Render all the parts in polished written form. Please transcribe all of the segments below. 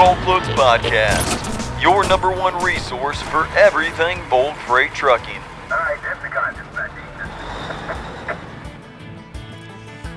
BulkLoads Podcast, your number one resource for everything bulk freight trucking. All right, that's the concept, man.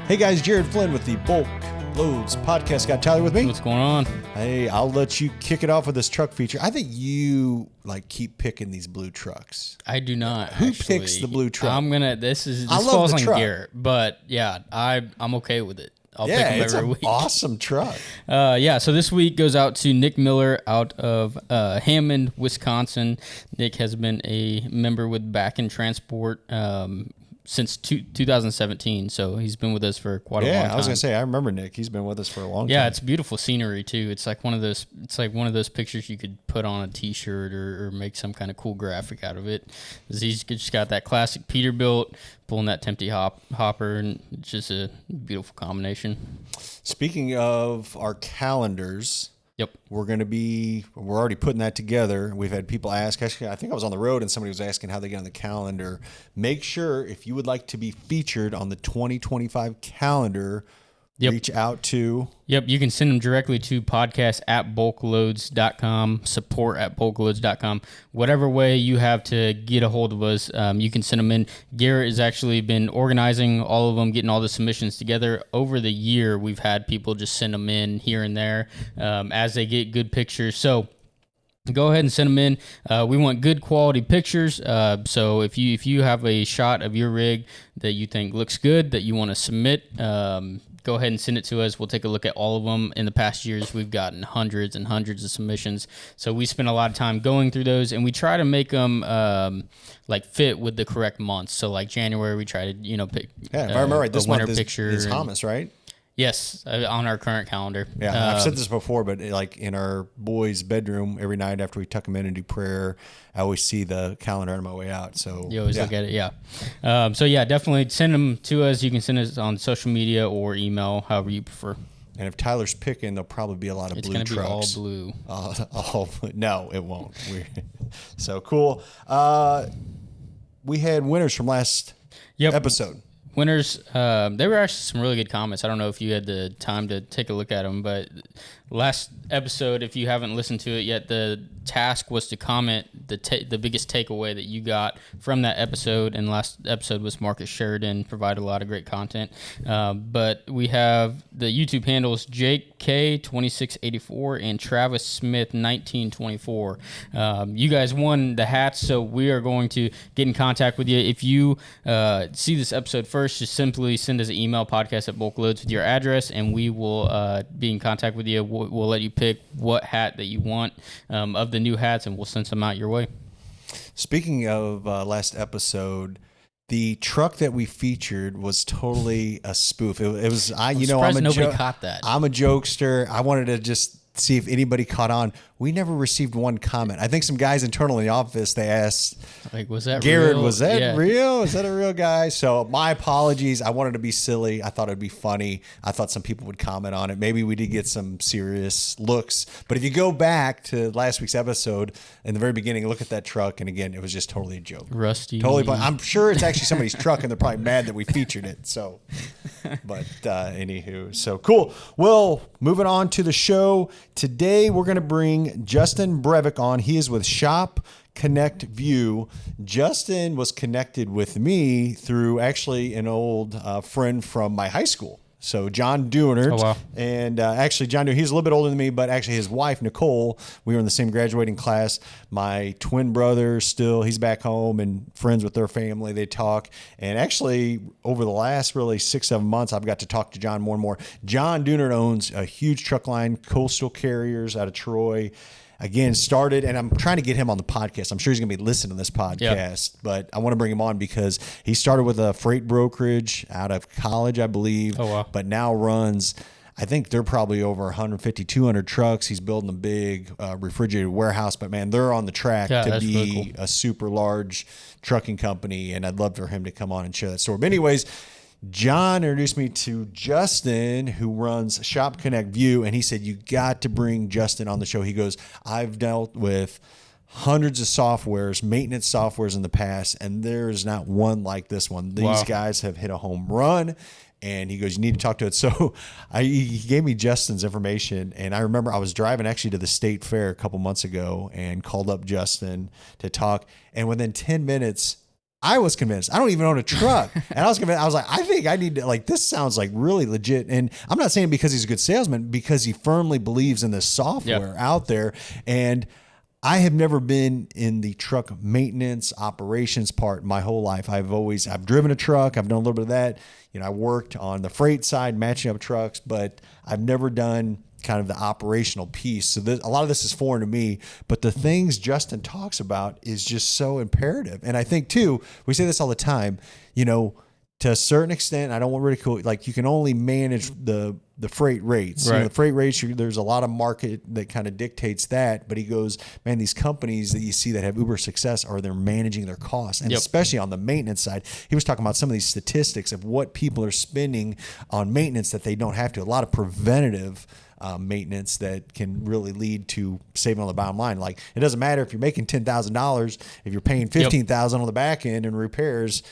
Hey guys, Jared Flinn with the BulkLoads Podcast. Got Tyler with me? What's going on? Hey, I'll let you kick it off with this truck feature. I think you keep picking these blue trucks. I do not. Who picks the blue truck? This I love falls the on truck. Garrett, but yeah, I'm okay with it. I'll pick Yeah, him it's every an week. awesome truck. So this week goes out to Nick Miller out of Hammond, Wisconsin. Nick has been a member with Back in Transport since 2017, so he's been with us for quite a long time. Yeah, I was gonna say I remember Nick. He's been with us for a long time. Yeah, it's beautiful scenery too. It's like one of those pictures you could put on a T-shirt or make some kind of cool graphic out of it. He's just got that classic Peterbilt, pulling that Tempty hopper, and it's just a beautiful combination. Speaking of our calendars. Yep. We're already putting that together. We've had people ask, actually, I think I was on the road and somebody was asking how they get on the calendar. Make sure if you would like to be featured on the 2025 calendar, reach out to... Yep, you can send them directly to podcast@bulkloads.com, support@bulkloads.com. Whatever way you have to get a hold of us, you can send them in. Garrett has actually been organizing all of them, getting all the submissions together. Over the year, we've had people just send them in here and there as they get good pictures. So go ahead and send them in. We want good quality pictures. So if you have a shot of your rig that you think looks good, that you want to submit, go ahead and send it to us. We'll take a look at all of them. In the past years, we've gotten hundreds and hundreds of submissions. So we spend a lot of time going through those, and we try to make them fit with the correct months. So like January, we try to pick. Yeah, if I remember right, this month is and, Thomas, right? Yes, on our current calendar. Yeah, I've said this before, but like in our boys' bedroom, every night after we tuck them in and do prayer, I always see the calendar on my way out. So you always look at it, yeah. Definitely send them to us. You can send us on social media or email, however you prefer. And if Tyler's picking, there'll probably be a lot of blue trucks. It's going to be all blue. No, it won't. So cool. We had winners from last episode. Winners, they were actually some really good comments. I don't know if you had the time to take a look at them, but last episode, if you haven't listened to it yet, the task was to comment the biggest takeaway that you got from that episode. And last episode was Marcus Sheridan, provided a lot of great content. But we have the YouTube handles Jake K 2684 and Travis Smith 1924. You guys won the hats, so we are going to get in contact with you. If you see this episode first, just simply send us an email, podcast@bulkloads with your address, and we will be in contact with you. We'll let you pick what hat that you want of the new hats, and we'll send some out your way. Speaking of last episode, the truck that we featured was totally a spoof. It was nobody caught that. I'm a jokester. I wanted to just see if anybody caught on. We never received one comment. I think some guys internal in the office, they asked, was that Garrett, real? was that real? Is that a real guy? So my apologies. I wanted to be silly. I thought it'd be funny. I thought some people would comment on it. Maybe we did get some serious looks. But if you go back to last week's episode, in the very beginning, look at that truck. And again, it was just totally a joke. Rusty. Totally. I'm sure it's actually somebody's truck and they're probably mad that we featured it. So, but anywho, so cool. Well, moving on to the show. Today, we're going to bring Justin Brevik on. He is with Shop Connect View. Justin was connected with me through actually an old friend from my high school. So John Doonert. Oh, wow. And actually, John Doonert, he's a little bit older than me, but actually his wife, Nicole, we were in the same graduating class. My twin brother he's back home and friends with their family. They talk. And actually, over the last really 6-7 months, I've got to talk to John more and more. John Doonert owns a huge truck line, Coastal Carriers out of Troy. Again, started, and I'm trying to get him on the podcast. I'm sure he's going to be listening to this podcast, but I want to bring him on because he started with a freight brokerage out of college, I believe, but now runs, I think they're probably over 150, 200 trucks. He's building a big refrigerated warehouse, but man, they're on the track to be really cool. A super large trucking company, and I'd love for him to come on and share that story. But anyways, John introduced me to Justin, who runs Shop Connect View, and he said, you got to bring Justin on the show. He goes, I've dealt with hundreds of softwares, maintenance softwares in the past, and there's not one like this one. These guys have hit a home run. And he goes, you need to talk to it. So he gave me Justin's information. And I remember I was driving actually to the state fair a couple months ago and called up Justin to talk. And within 10 minutes, I was convinced. I don't even own a truck. And I was convinced. I was like, I think I need to, like, this sounds like really legit. And I'm not saying because he's a good salesman, because he firmly believes in this software out there. And I have never been in the truck maintenance operations part my whole life. I've driven a truck. I've done a little bit of that. I worked on the freight side, matching up trucks, but I've never done kind of the operational piece. So a lot of this is foreign to me, but the things Justin talks about is just so imperative. And I think too, we say this all the time, to a certain extent, I don't want to ridicule, like you can only manage the freight rates. Right. The freight rates, there's a lot of market that kind of dictates that. But he goes, man, these companies that you see that have uber success they're managing their costs. And especially on the maintenance side, he was talking about some of these statistics of what people are spending on maintenance that they don't have to. A lot of preventative maintenance that can really lead to saving on the bottom line. Like it doesn't matter if you're making $10,000, if you're paying $15,000 on the back end in repairs,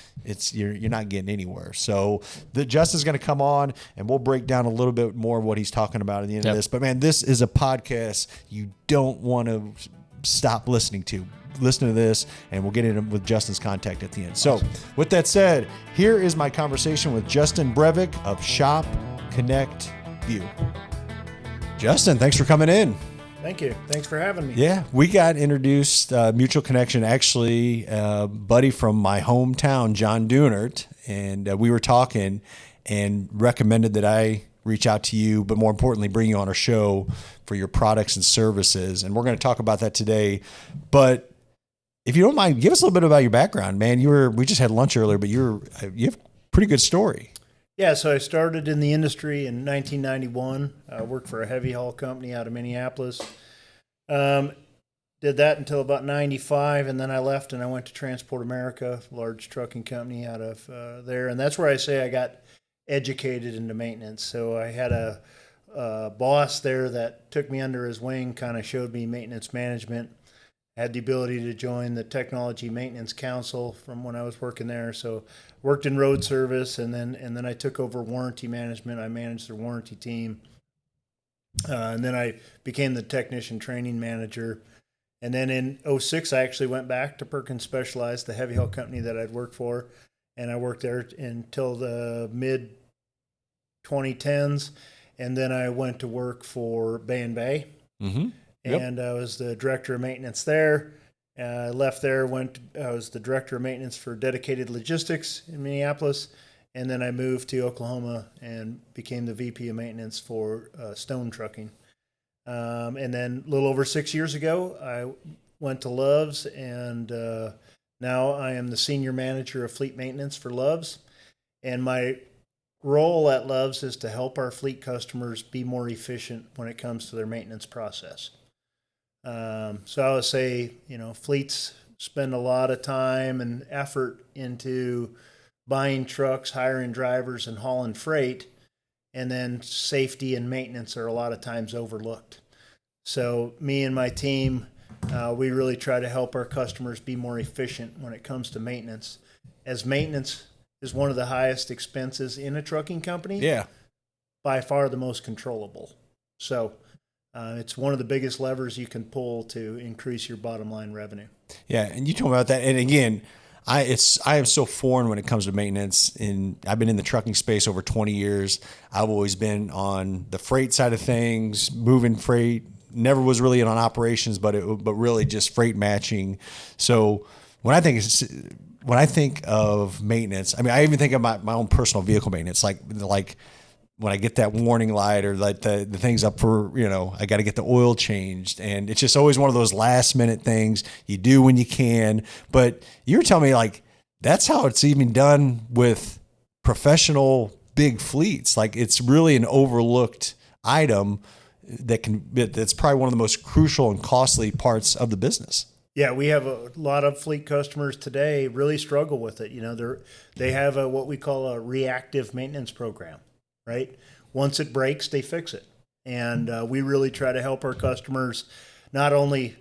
you're not getting anywhere. So Justin's going to come on and we'll break down a little bit more of what he's talking about at the end of this. But man, this is a podcast you don't want to stop listening to. Listen to this, and we'll get in with Justin's contact at the end. So with that said, here is my conversation with Justin Brevik of Shop Connect View. Justin, thanks for coming in. Thank you. Thanks for having me. Yeah, we got introduced, mutual connection, actually, buddy from my hometown, John Dunert, and we were talking and recommended that I reach out to you, but more importantly, bring you on our show for your products and services. And we're going to talk about that today. But if you don't mind, give us a little bit about your background, man. We just had lunch earlier, but you have a pretty good story. Yeah, so I started in the industry in 1991. I worked for a heavy haul company out of Minneapolis. Did that until about 95, and then I left and I went to Transport America, a large trucking company out of there. And that's where I say I got educated into maintenance. So I had a boss there that took me under his wing, kind of showed me maintenance management. I had the ability to join the Technology Maintenance Council from when I was working there. So worked in road service, and then I took over warranty management. I managed their warranty team. And then I became the technician training manager. And then in 06, I actually went back to Perkins Specialized, the heavy haul company that I'd worked for. And I worked there until the mid-2010s. And then I went to work for Bay & Bay. Mm-hmm. Yep. And I was the director of maintenance there. I left there, I was the director of maintenance for dedicated logistics in Minneapolis. And then I moved to Oklahoma and became the VP of maintenance for Stone Trucking. And then a little over 6 years ago, I went to Love's, and now I am the senior manager of fleet maintenance for Love's. And my role at Love's is to help our fleet customers be more efficient when it comes to their maintenance process. So I would say, fleets spend a lot of time and effort into buying trucks, hiring drivers, and hauling freight, and then safety and maintenance are a lot of times overlooked. So me and my team, we really try to help our customers be more efficient when it comes to maintenance, as maintenance is one of the highest expenses in a trucking company. Yeah, by far the most controllable. So it's one of the biggest levers you can pull to increase your bottom line revenue. Yeah, and you told me about that. And again, I am so foreign when it comes to maintenance. I've been in the trucking space over 20 years. I've always been on the freight side of things, moving freight. Never was really on operations, but really just freight matching. So when I think of maintenance, I mean, I even think of my own personal vehicle maintenance, like when I get that warning light or like the thing's up for, I got to get the oil changed. And it's just always one of those last minute things you do when you can. But you're telling me like, that's how it's even done with professional big fleets. Like it's really an overlooked item that's probably one of the most crucial and costly parts of the business. Yeah, we have a lot of fleet customers today really struggle with it. They have what we call a reactive maintenance program. Right? Once it breaks, they fix it. And we really try to help our customers not only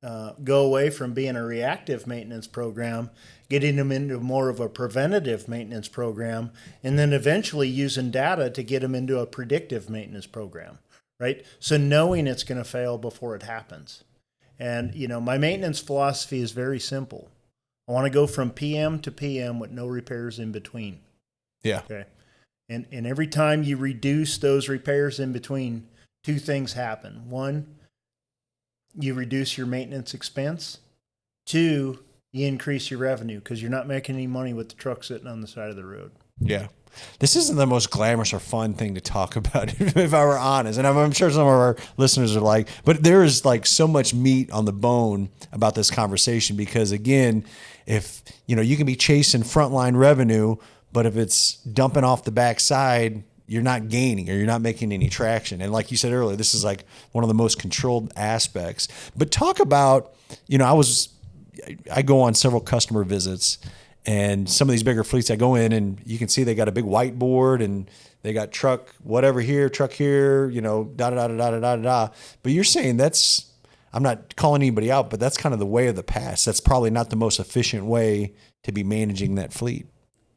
go away from being a reactive maintenance program, getting them into more of a preventative maintenance program, and then eventually using data to get them into a predictive maintenance program, right? So knowing it's going to fail before it happens. And, my maintenance philosophy is very simple. I want to go from PM to PM with no repairs in between. Yeah. Okay. And every time you reduce those repairs in between, two things happen. One, you reduce your maintenance expense. Two, you increase your revenue because you're not making any money with the truck sitting on the side of the road. Yeah. This isn't the most glamorous or fun thing to talk about, if I were honest. And I'm sure some of our listeners are like, but there is like so much meat on the bone about this conversation because, again, if, you can be chasing frontline revenue, but if it's dumping off the backside, you're not gaining or you're not making any traction. And like you said earlier, this is like one of the most controlled aspects. But talk about, I go on several customer visits. And some of these bigger fleets, I go in and you can see they got a big whiteboard and they got truck here, da da da da da da da. But you're saying I'm not calling anybody out, but that's kind of the way of the past. That's probably not the most efficient way to be managing that fleet.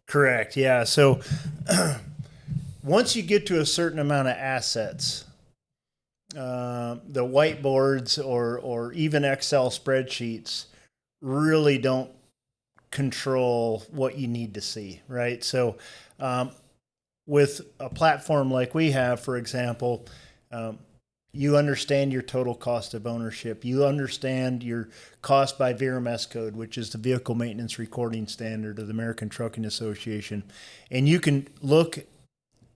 Correct. Yeah. So once you get to a certain amount of assets, the whiteboards or even Excel spreadsheets really don't control what you need to see, right? So with a platform like we have, for example, you understand your total cost of ownership. You understand your cost by VRMS code, which is the Vehicle Maintenance Recording Standard of the American Trucking Association. And you can look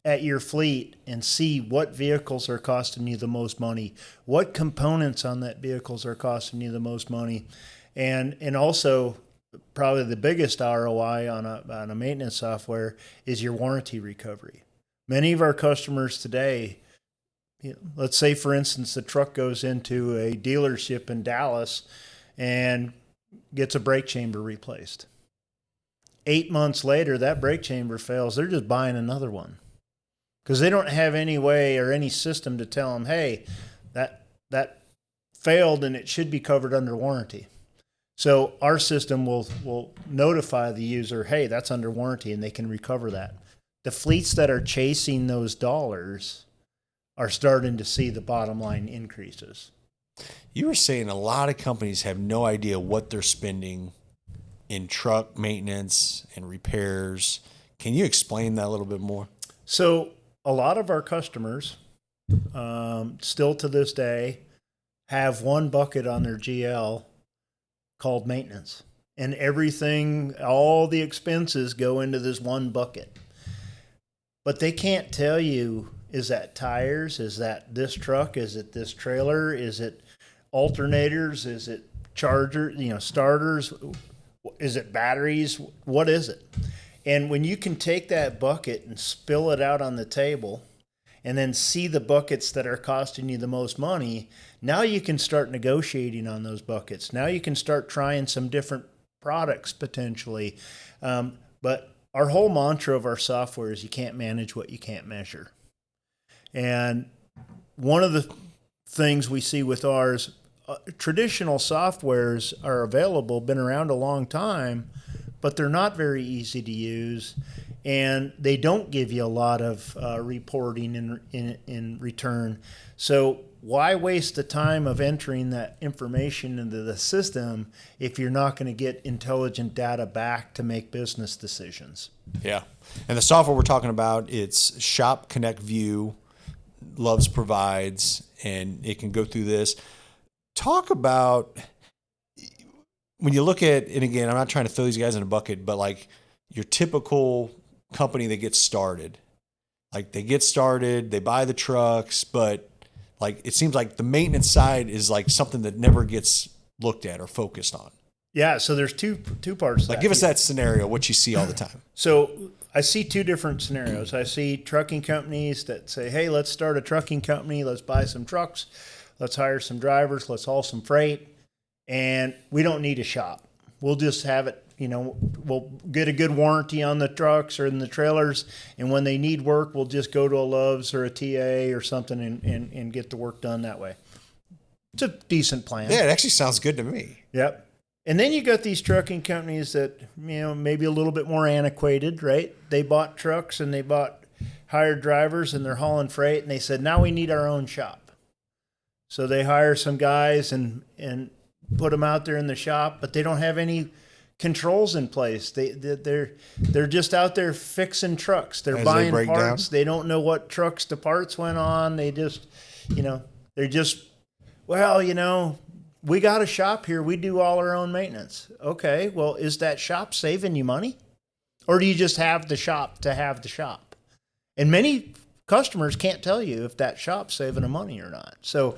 at your fleet and see what vehicles are costing you the most money, what components on that vehicles are costing you the most money, and also probably the biggest ROI on a maintenance software is your warranty recovery. Many of our customers today, let's say for instance, the truck goes into a dealership in Dallas and gets a brake chamber replaced. 8 months later, that brake chamber fails. They're just buying another one because they don't have any way or any system to tell them, hey, that failed and it should be covered under warranty. So our system will notify the user, hey, that's under warranty, and they can recover that. The fleets that are chasing those dollars are starting to see the bottom line increases. You were saying a lot of companies have no idea what they're spending in truck maintenance and repairs. Can you explain that a little bit more? So a lot of our customers still to this day have one bucket on their GL called maintenance, and everything, all the expenses go into this one bucket. But they can't tell you, is that tires? Is that this truck? Is it this trailer? Is it alternators? Is it charger, starters? Is it batteries? What is it? And when you can take that bucket and spill it out on the table and then see the buckets that are costing you the most money, now you can start negotiating on those buckets. Now you can start trying some different products potentially. But our whole mantra of our software is you can't manage what you can't measure. And one of the things we see with ours, traditional softwares are available, been around a long time, but they're not very easy to use. And they don't give you a lot of reporting in return. So why waste the time of entering that information into the system if you're not going to get intelligent data back to make business decisions? Yeah. And the software we're talking about, it's Shop Connect View, Loves provides, and it can go through this. Talk about when you look at, and again, I'm not trying to throw these guys in a bucket, but like your typical company that gets started. Like they get started, they buy the trucks, but like it seems like the maintenance side is like something that never gets looked at or focused on. Yeah, so there's two parts. Like give us that scenario, what you see all the time. So I see two different scenarios. I see trucking companies that say, hey, let's start a trucking company, let's buy some trucks, let's hire some drivers, let's haul some freight, and we don't need a shop. We'll just have it, we'll get a good warranty on the trucks or in the trailers, and when they need work, we'll just go to a Love's or a TA or something and get the work done that way. It's a decent plan. Yeah, it actually sounds good to me. Yep. And then you got these trucking companies that, maybe a little bit more antiquated, right? They bought trucks and they bought hired drivers and they're hauling freight, and they said, now we need our own shop. So they hire some guys and put them out there in the shop, but they don't have any controls in place. They're just out there fixing trucks. They're buying parts. They don't know what trucks to parts went on. They just, they're just, we got a shop here. We do all our own maintenance. Okay, well, is that shop saving you money? Or do you just have the shop to have the shop? And many customers can't tell you if that shop's saving them money or not. So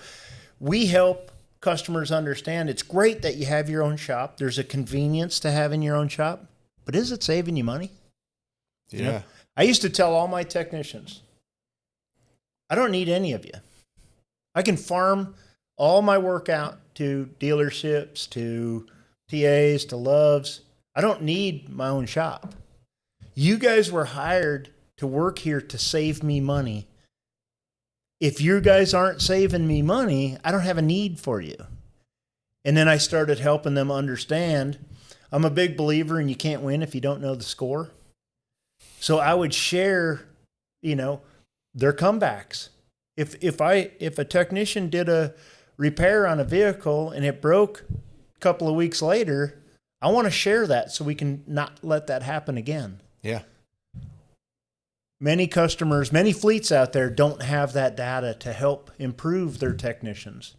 we help customers understand it's great that you have your own shop. There's a convenience to having your own shop, but is it saving you money? Yeah. I used to tell all my technicians, I don't need any of you. I can farm all my work out to dealerships, to TAs, to Loves. I don't need my own shop. You guys were hired to work here to save me money. If you guys aren't saving me money, I don't have a need for you. And then I started helping them understand. I'm a big believer in you can't win if you don't know the score. So I would share, their comebacks. If a technician did a repair on a vehicle and it broke a couple of weeks later, I want to share that so we can not let that happen again. Yeah. Many customers, many fleets out there don't have that data to help improve their technicians.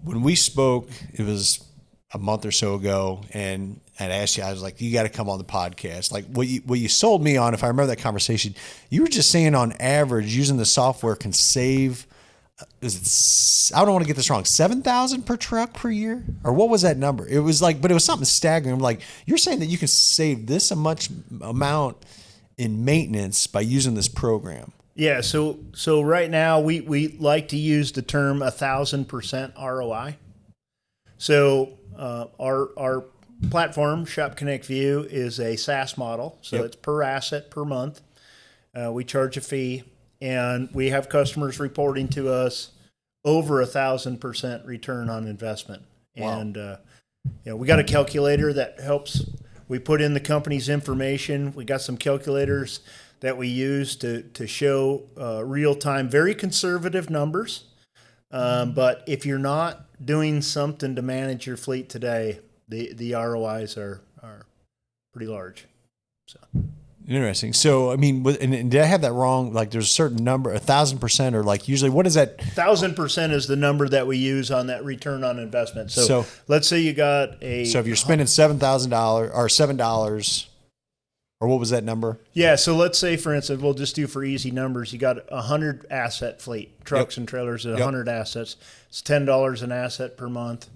When we spoke, it was a month or so ago, and I'd asked you, I was like, you got to come on the podcast. Like what you sold me on, if I remember that conversation, you were just saying on average using the software can save, I don't want to get this wrong, 7,000 per truck per year? Or what was that number? It was like, but it was something staggering. I'm like, you're saying that you can save this much amount in maintenance by using this program. Yeah. So right now we like to use the term 1,000% ROI. So our platform, Shop Connect View, is a SaaS model. So It's per asset per month. We charge a fee, and we have customers reporting to us over 1,000% return on investment. Wow. And we got a calculator that helps. We put in the company's information. We got some calculators that we use to show real-time, very conservative numbers. But if you're not doing something to manage your fleet today, the ROIs are pretty large. So interesting. So, I mean, and did I have that wrong? Like there's a certain number, 1,000%, or like usually what is that? 1,000% is the number that we use on that return on investment. So let's say you got So if you're spending $7,000 or $7, or what was that number? Yeah. So let's say, for instance, we'll just do for easy numbers. You got 100 asset fleet, trucks and trailers at 100 assets. It's $10 an asset per month.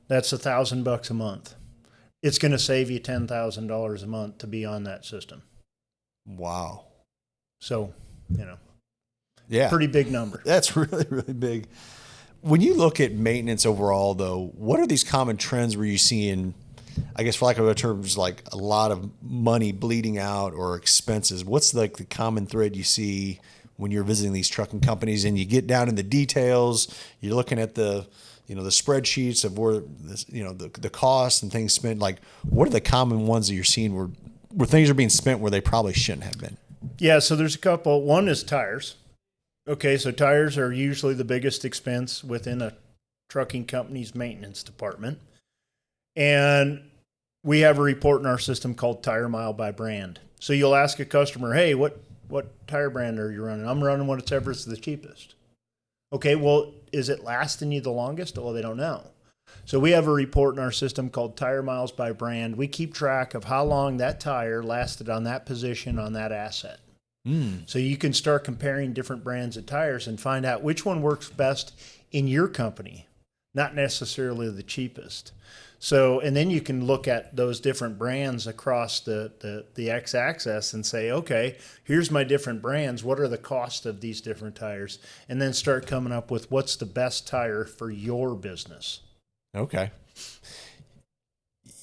That's $1,000 a month. It's going to save you $10,000 a month to be on that system. Wow. So, yeah, pretty big number. That's really, really big. When you look at maintenance overall, though, what are these common trends where you're seeing, I guess for lack of other terms, like a lot of money bleeding out or expenses? What's like the common thread you see when you're visiting these trucking companies and you get down in the details, you're looking at the spreadsheets of where this, the costs and things spent? Like, what are the common ones that you're seeing where things are being spent where they probably shouldn't have been? Yeah, so there's a couple. One is tires. Okay, so tires are usually the biggest expense within a trucking company's maintenance department. And we have a report in our system called Tire Mile by Brand. So you'll ask a customer, hey, what tire brand are you running? I'm running whatever's the cheapest. Okay, well, is it lasting you the longest? Well, they don't know. So we have a report in our system called Tire Miles by Brand. We keep track of how long that tire lasted on that position on that asset. So you can start comparing different brands of tires and find out which one works best in your company, not necessarily the cheapest. So, and then you can look at those different brands across the x-axis and say, okay, here's my different brands. What are the cost of these different tires? And then start coming up with what's the best tire for your business. Okay.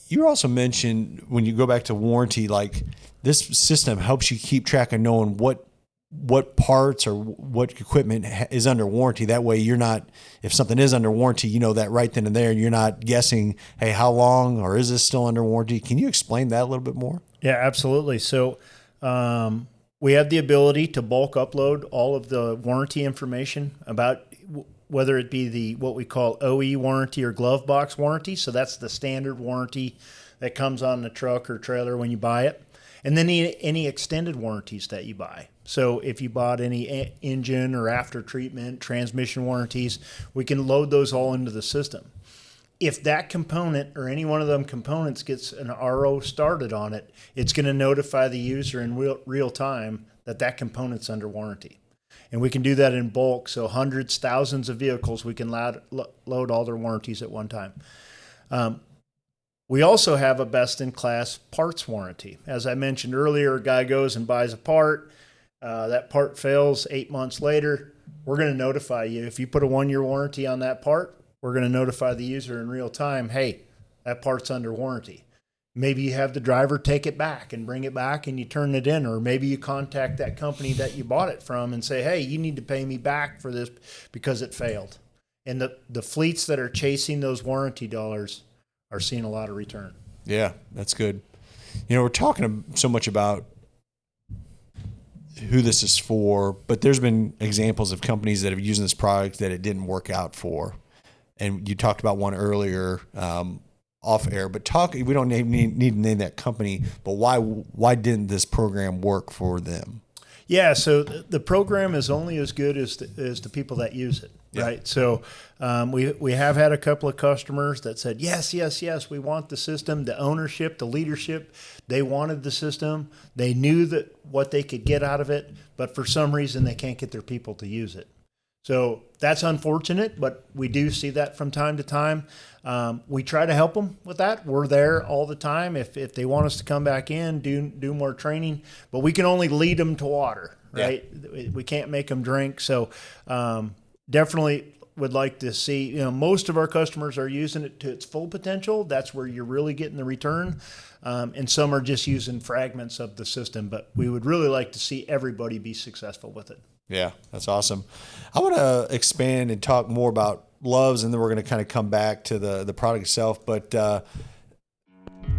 You also mentioned when you go back to warranty, like this system helps you keep track of knowing what what parts or what equipment is under warranty. That way you're not, if something is under warranty, you know that right then and there, and you're not guessing, hey, how long, or is this still under warranty? Can you explain that a little bit more? Yeah, absolutely. So we have the ability to bulk upload all of the warranty information about whether it be what we call OE warranty or glove box warranty. So that's the standard warranty that comes on the truck or trailer when you buy it. And then any extended warranties that you buy. So if you bought any engine or after treatment, transmission warranties, we can load those all into the system. If that component or any one of them components gets an RO started on it, it's going to notify the user in real time that component's under warranty. And we can do that in bulk. So hundreds, thousands of vehicles, we can load all their warranties at one time. We also have a best-in-class parts warranty. As I mentioned earlier, a guy goes and buys a part. That part fails 8 months later. We're going to notify you. If you put a 1-year warranty on that part, we're going to notify the user in real time, hey, that part's under warranty. Maybe you have the driver take it back and bring it back and you turn it in, or maybe you contact that company that you bought it from and say, hey, you need to pay me back for this because it failed. And the fleets that are chasing those warranty dollars are seeing a lot of return. Yeah, that's good. You know, we're talking so much about who this is for, but there's been examples of companies that have used this product that it didn't work out for. And you talked about one earlier off air, but we don't need to name that company, but why didn't this program work for them? Yeah, so the program is only as good as the people that use it, right? So we have had a couple of customers that said, yes, we want the system, the ownership, the leadership. They wanted the system. They knew that what they could get out of it, but for some reason they can't get their people to use it. So that's unfortunate, but we do see that from time to time. We try to help them with that. We're there all the time. If they want us to come back in, do more training, but we can only lead them to water, right? Yeah. We can't make them drink. So definitely would like to see, most of our customers are using it to its full potential. That's where you're really getting the return. And some are just using fragments of the system, but we would really like to see everybody be successful with it. Yeah, that's awesome. I want to expand and talk more about Loves, and then we're going to kind of come back to the product itself. But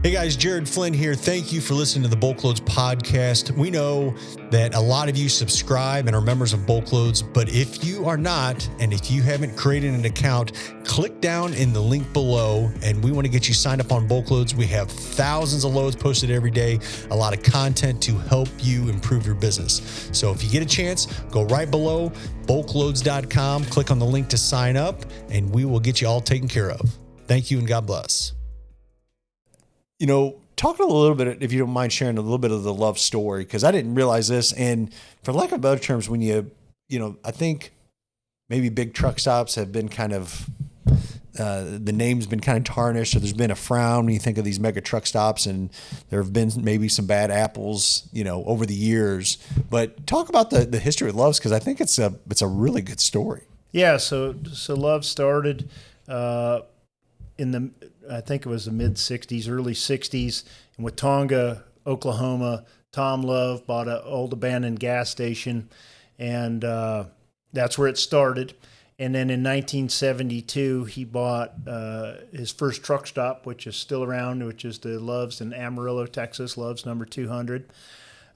hey guys, Jared Flinn here. Thank you for listening to the BulkLoads Podcast. We know that a lot of you subscribe and are members of BulkLoads, but if you are not, and if you haven't created an account, click down in the link below, and we want to get you signed up on BulkLoads. We have thousands of loads posted every day, a lot of content to help you improve your business. So if you get a chance, go right below, bulkloads.com, click on the link to sign up, and we will get you all taken care of. Thank you, and God bless. Talking a little bit, if you don't mind sharing a little bit of the Love story, because I didn't realize this. And for lack of better terms, when I think maybe big truck stops have been kind of, the name's been kind of tarnished, or there's been a frown when you think of these mega truck stops, and there have been maybe some bad apples, over the years. But talk about the history of Love's, because I think it's a really good story. Yeah, so Love started I think it was the mid 60s, early 60s, in Watonga, Oklahoma. Tom Love bought an old abandoned gas station, and that's where it started. And then in 1972, he bought his first truck stop, which is still around, which is the Love's in Amarillo, Texas, Love's number 200.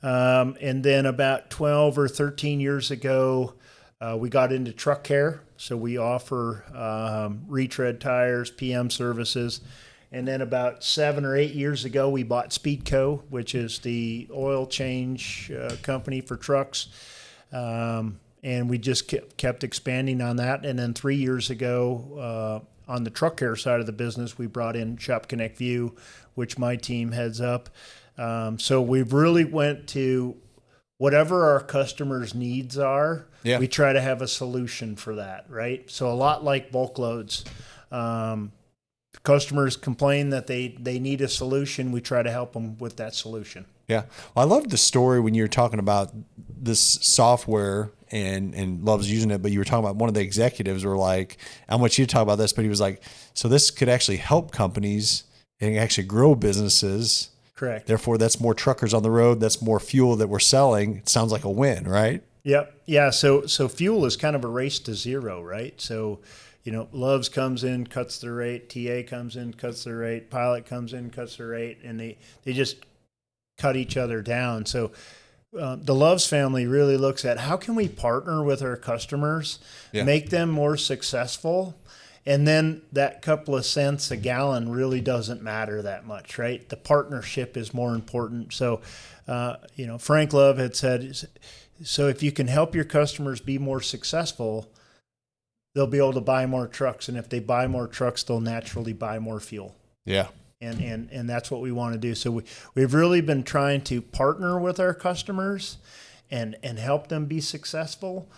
And then about 12 or 13 years ago, we got into truck care. So we offer retread tires, PM services. And then about 7 or 8 years ago, we bought Speedco, which is the oil change company for trucks. And we just kept expanding on that. And then 3 years ago, on the truck care side of the business, we brought in Shop Connect View, which my team heads up. So we've really went to whatever our customers' needs are. Yeah. We try to have a solution for that, right? So a lot like BulkLoads. Customers complain that they need a solution. We try to help them with that solution. Yeah. Well, I loved the story when you were talking about this software and Love's using it, but you were talking about one of the executives were like, I want you to talk about this, but he was like, so this could actually help companies and actually grow businesses Correct. Therefore, that's more truckers on the road. That's more fuel that we're selling. It sounds like a win, right? Yep. Yeah. So fuel is kind of a race to zero, right? So, Loves comes in, cuts the rate. TA comes in, cuts the rate. Pilot comes in, cuts the rate, and they just cut each other down. So the Loves family really looks at how can we partner with our customers, make them more successful, and then that couple of cents a gallon really doesn't matter that much, right? The partnership is more important. So, Frank Love had said, so if you can help your customers be more successful, they'll be able to buy more trucks. And if they buy more trucks, they'll naturally buy more fuel. Yeah. And that's what we want to do. So we've really been trying to partner with our customers and help them be successful.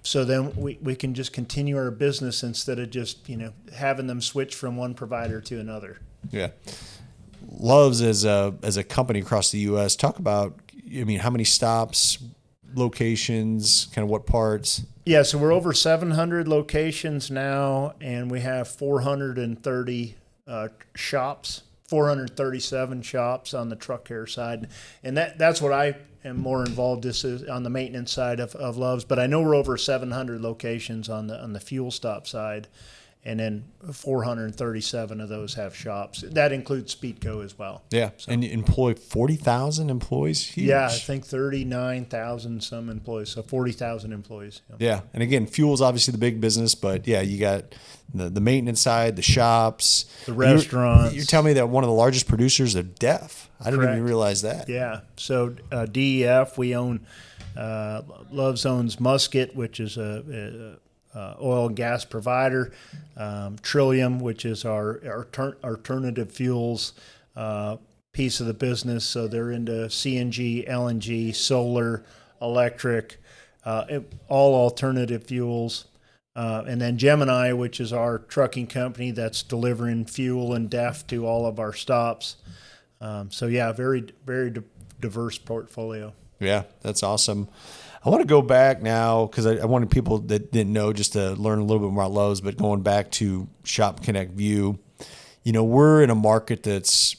So then we can just continue our business instead of just, having them switch from one provider to another. Yeah. Loves as a company across the U.S. Talk about, how many stops, locations, kind of what parts? Yeah, so we're over 700 locations now, and we have 430 shops, 437 shops on the truck care side. And that's what I am more involved in, is on the maintenance side of Loves. But I know we're over 700 locations on the fuel stop side, and then 437 of those have shops. That includes Speedco as well. Yeah, so. And you employ 40,000 employees? Huge. Yeah, I think 39,000 some employees, so 40,000 employees. Yeah, and again, fuel is obviously the big business, but yeah, you got the maintenance side, the shops. The restaurants. You're telling me that one of the largest producers of DEF. I didn't even realize that. Yeah, so DEF, we own, Loves owns Musket, which is a oil and gas provider, Trillium, which is our alternative fuels piece of the business. So they're into CNG, LNG, solar, electric, all alternative fuels. And then Gemini, which is our trucking company that's delivering fuel and DEF to all of our stops. So yeah, very, very diverse portfolio. Yeah, that's awesome. I want to go back now because I wanted people that didn't know just to learn a little bit more about Lowe's, but going back to Shop Connect View, we're in a market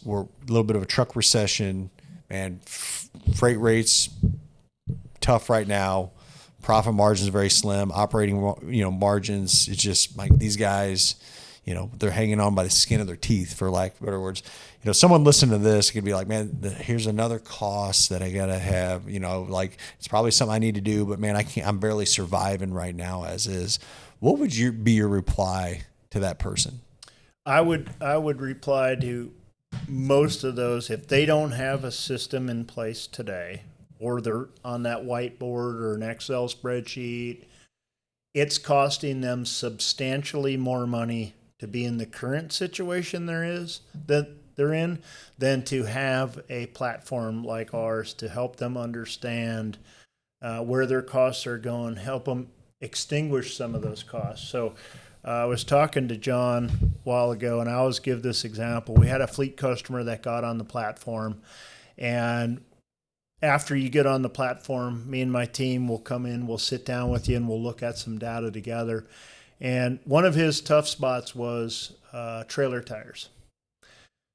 we're a little bit of a truck recession, and freight rates tough right now. Profit margins very slim. Operating, margins, it's just like these guys, they're hanging on by the skin of their teeth, for lack of better words. Someone listening to this could be like, man, here's another cost that I got to have, like it's probably something I need to do, but man, I'm barely surviving right now as is. What would be your reply to that person? I would reply to most of those, if they don't have a system in place today, or they're on that whiteboard or an Excel spreadsheet, it's costing them substantially more money to be in the current situation they're in than to have a platform like ours to help them understand where their costs are going, help them extinguish some of those costs. So I was talking to John a while ago, and I always give this example. We had a fleet customer that got on the platform, and after you get on the platform, me and my team will come in, we'll sit down with you, and we'll look at some data together. And one of his tough spots was trailer tires.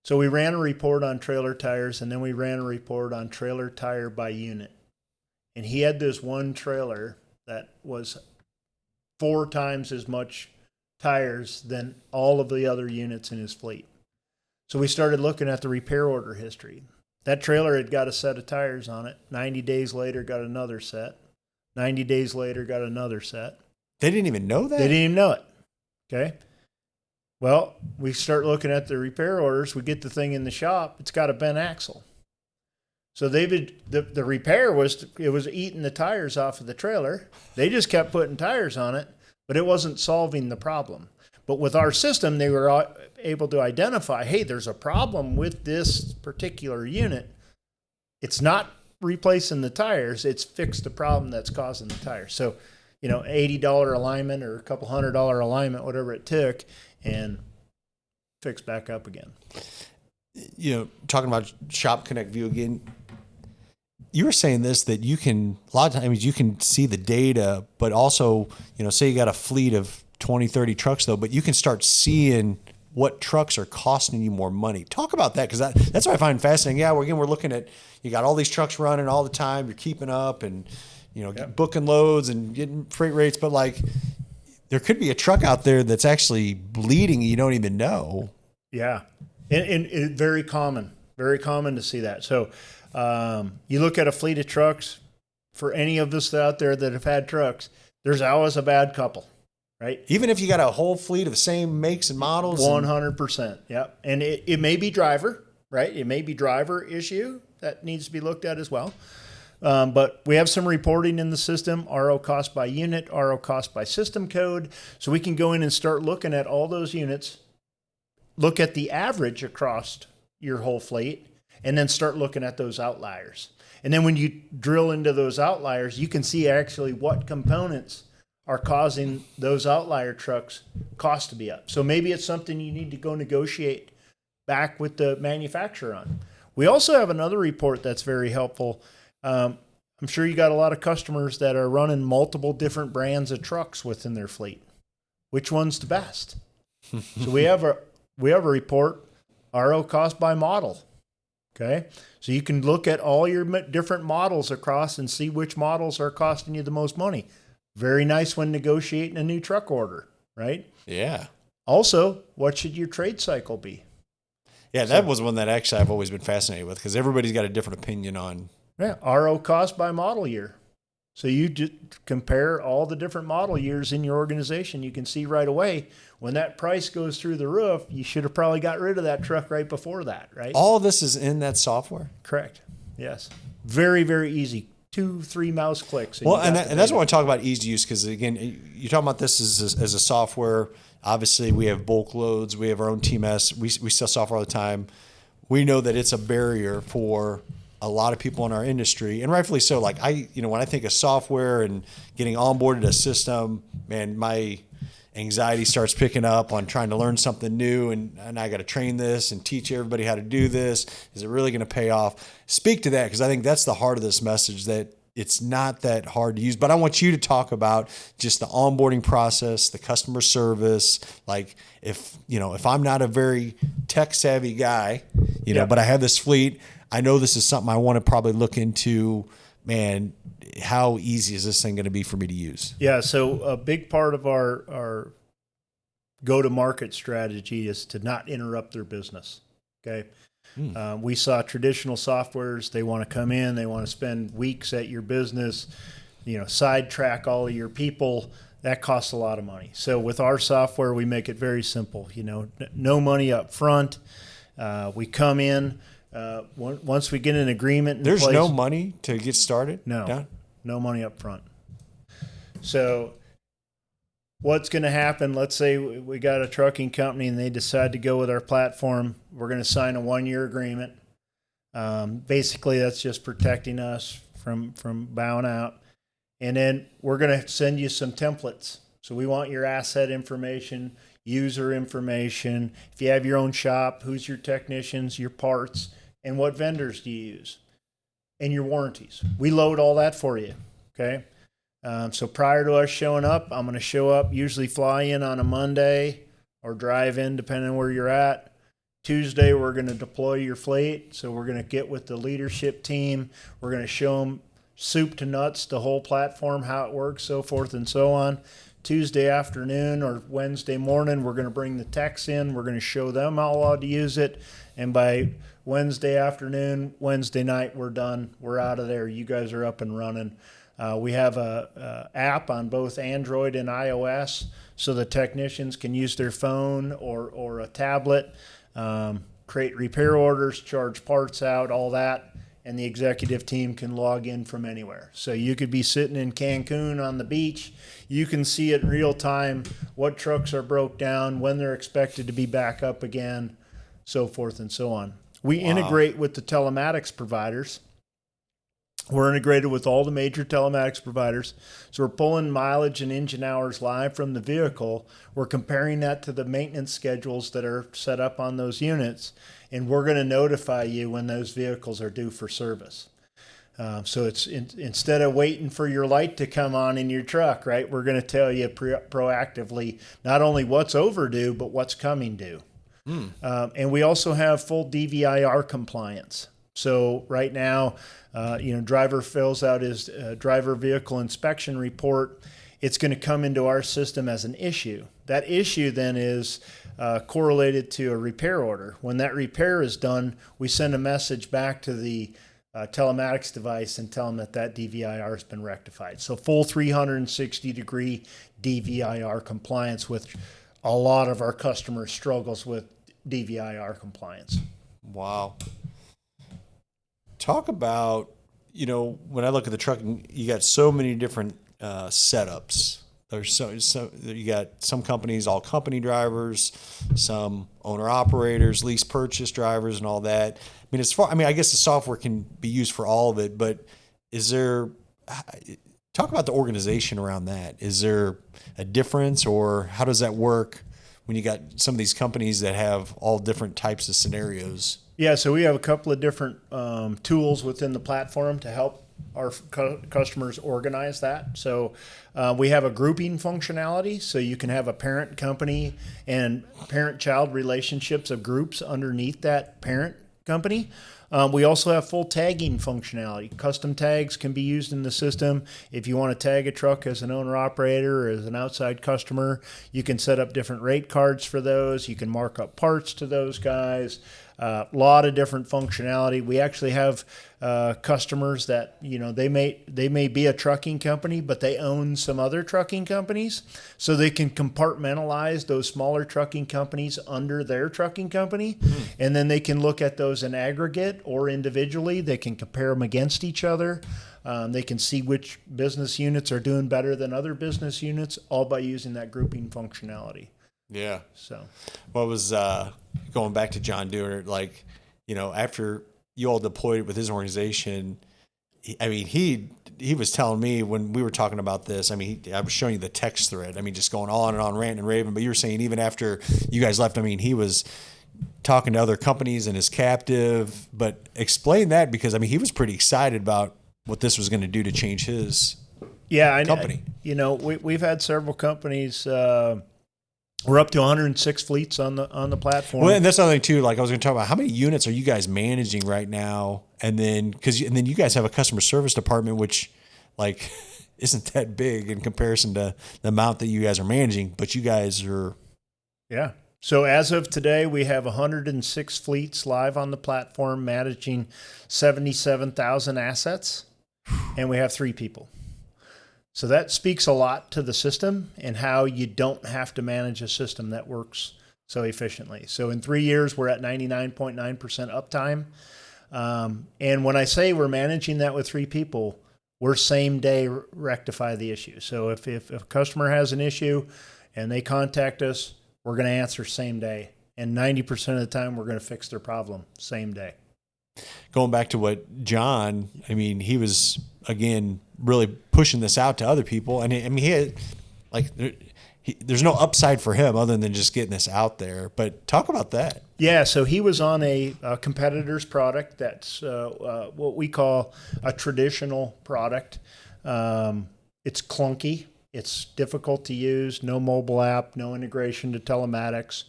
So we ran a report on trailer tires, and then we ran a report on trailer tire by unit. And he had this one trailer that was 4 times as much tires than all of the other units in his fleet. So we started looking at the repair order history. That trailer had got a set of tires on it. 90 days later, got another set. 90 days later, got another set. They didn't even know that? They didn't even know it. Okay. Well, we start looking at the repair orders. We get the thing in the shop. It's got a bent axle. So the repair was eating the tires off of the trailer. They just kept putting tires on it, but it wasn't solving the problem. But with our system, they were able to identify, hey, there's a problem with this particular unit. It's not replacing the tires. It's fixed the problem that's causing the tires. So, $80 alignment or a couple $100 alignment, whatever it took, and fix back up again. Talking about Shop Connect View again, you were saying this, that a lot of times you can see the data, but also, say you got a fleet of 20, 30 trucks though, but you can start seeing what trucks are costing you more money. Talk about that, because that's what I find fascinating. Yeah, we're looking at, you got all these trucks running all the time. You're keeping up and, booking loads and getting freight rates. But like, there could be a truck out there that's actually bleeding. You don't even know. Yeah. And very common to see that. So you look at a fleet of trucks, for any of us out there that have had trucks, there's always a bad couple, right? Even if you got a whole fleet of the same makes and models. 100%. Yeah. And it may be driver, right? It may be driver issue that needs to be looked at as well. But we have some reporting in the system, RO cost by unit, RO cost by system code. So we can go in and start looking at all those units, look at the average across your whole fleet, and then start looking at those outliers. And then when you drill into those outliers, you can see actually what components are causing those outlier trucks cost to be up. So maybe it's something you need to go negotiate back with the manufacturer on. We also have another report that's very helpful. I'm sure you got a lot of customers that are running multiple different brands of trucks within their fleet. Which one's the best? So we have a report, RO cost by model. Okay. So you can look at all your different models across and see which models are costing you the most money. Very nice when negotiating a new truck order, right? Yeah. Also, what should your trade cycle be? Yeah, that was one that actually I've always been fascinated with, because everybody's got a different opinion on. Yeah, RO cost by model year. So you compare all the different model years in your organization. You can see right away when that price goes through the roof, you should have probably got rid of that truck right before that, right? All this is in that software? Correct. Yes. Very, very easy. 2-3 mouse clicks. Well, and that's what I talk about, ease to use, because again, you're talking about this as a software. Obviously, we have BulkLoads. We have our own TMS. We sell software all the time. We know that it's a barrier for a lot of people in our industry, and rightfully so. Like when I think of software and getting onboarded a system, man, my anxiety starts picking up on trying to learn something new, and I got to train this and teach everybody how to do this. Is it really going to pay off? Speak to that, because I think that's the heart of this message, that it's not that hard to use. But I want you to talk about just the onboarding process, the customer service. Like if I'm not a very tech savvy guy, but I have this fleet, I know this is something I want to probably look into. Man, how easy is this thing going to be for me to use? Yeah, so a big part of our go-to-market strategy is to not interrupt their business, okay? We saw traditional softwares, they want to come in, they want to spend weeks at your business, sidetrack all of your people. That costs a lot of money. So with our software, we make it very simple, no money up front. We come in. Once we get an agreement in There's place, no money to get started? No money up front. So what's going to happen, let's say we got a trucking company and they decide to go with our platform. We're going to sign a 1-year agreement. Basically, that's just protecting us from bowing out. And then we're going to send you some templates. So we want your asset information, user information. If you have your own shop, who's your technicians, your parts, and what vendors do you use, and your warranties. We load all that for you, okay? So prior to us showing up, I'm going to show up, usually fly in on a Monday or drive in, depending on where you're at. Tuesday, we're going to deploy your fleet. So we're going to get with the leadership team. We're going to show them soup to nuts, the whole platform, how it works, so forth and so on. Tuesday afternoon or Wednesday morning, we're going to bring the techs in. We're going to show them how to use it. And by Wednesday afternoon, Wednesday night, we're done. We're out of there. You guys are up and running. We have a app on both Android and iOS, so the technicians can use their phone or a tablet, create repair orders, charge parts out, all that, and the executive team can log in from anywhere. So you could be sitting in Cancun on the beach. You can see it in real time, what trucks are broke down, when they're expected to be back up again, so forth and so on. We integrate with the telematics providers. We're integrated with all the major telematics providers. So we're pulling mileage and engine hours live from the vehicle. We're comparing that to the maintenance schedules that are set up on those units. And we're going to notify you when those vehicles are due for service. So it's instead of waiting for your light to come on in your truck, right? We're going to tell you proactively not only what's overdue, but what's coming due. And we also have full DVIR compliance. So right now, driver fills out his driver vehicle inspection report. It's going to come into our system as an issue. That issue then is correlated to a repair order. When that repair is done, we send a message back to the telematics device and tell them that DVIR has been rectified. So full 360-degree DVIR compliance, which a lot of our customers struggles with DVIR compliance. Wow. Talk about, when I look at the trucking, you got so many different setups. There's so you got some companies, all company drivers, some owner operators, lease purchase drivers, and all that. I guess the software can be used for all of it, but talk about the organization around that. Is there a difference, or how does that work when you got some of these companies that have all different types of scenarios? Yeah, so we have a couple of different tools within the platform to help our customers organize that. So we have a grouping functionality, so you can have a parent company and parent-child relationships of groups underneath that parent company. We also have full tagging functionality. Custom tags can be used in the system. If you want to tag a truck as an owner-operator or as an outside customer, you can set up different rate cards for those. You can mark up parts to those guys. A lot of different functionality. We actually have customers that, they may be a trucking company, but they own some other trucking companies. So they can compartmentalize those smaller trucking companies under their trucking company. And then they can look at those in aggregate or individually. They can compare them against each other. They can see which business units are doing better than other business units, all by using that grouping functionality. Yeah. So what was going back to John Dewar, after you all deployed with his organization, he was telling me when we were talking about this, I was showing you the text thread, just going on and on, ranting and raving, but you were saying even after you guys left, he was talking to other companies and his captive, but explain that, because he was pretty excited about what this was going to do to change his company. We've had several companies, we're up to 106 fleets on the platform. Well, and that's another thing too. I was going to talk about, how many units are you guys managing right now? And then you guys have a customer service department, which isn't that big in comparison to the amount that you guys are managing. But you guys are, yeah. So as of today, we have 106 fleets live on the platform, managing 77,000 assets, and we have 3 people. So that speaks a lot to the system and how you don't have to manage a system that works so efficiently. So in 3 years, we're at 99.9% uptime. And when I say we're managing that with 3 people, we're same day rectify the issue. So if a customer has an issue and they contact us, we're going to answer same day. And 90% of the time, we're going to fix their problem same day. Going back to what John, he was, again, really pushing this out to other people. And he had, there's no upside for him other than just getting this out there. But talk about that. Yeah, so he was on a competitor's product that's what we call a traditional product. It's clunky. It's difficult to use. No mobile app, no integration to telematics.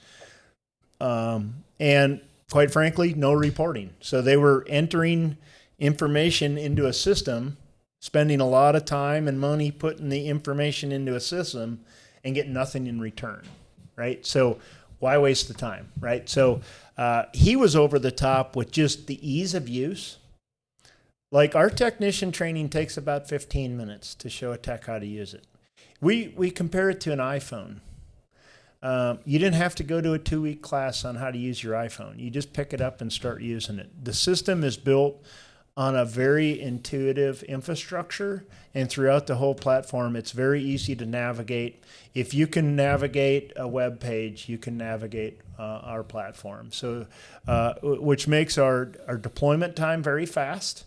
And quite frankly, no reporting. So they were entering information into a system, spending a lot of time and money putting the information into a system and getting nothing in return, right? So why waste the time, right? So he was over the top with just the ease of use. Our technician training takes about 15 minutes to show a tech how to use it. We compare it to an iPhone. You didn't have to go to a 2-week class on how to use your iPhone. You just pick it up and start using it. The system is built on a very intuitive infrastructure, and throughout the whole platform, it's very easy to navigate. If you can navigate a web page, you can navigate our platform. So, which makes our deployment time very fast.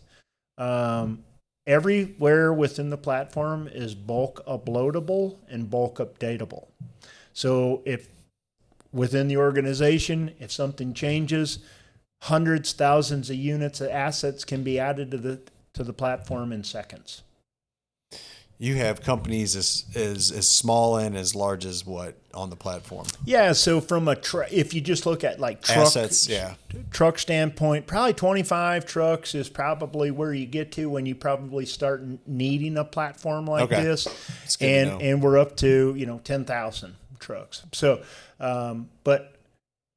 Everywhere within the platform is bulk uploadable and bulk updatable. So if within the organization, if something changes, hundreds, thousands of units of assets can be added to the platform in seconds. You have companies as small and as large as what on the platform? Yeah, so from if you just look at like Assets, truck standpoint, probably 25 trucks is probably where you get to when you probably start needing a platform like this. And we're up to 10,000 trucks. So, but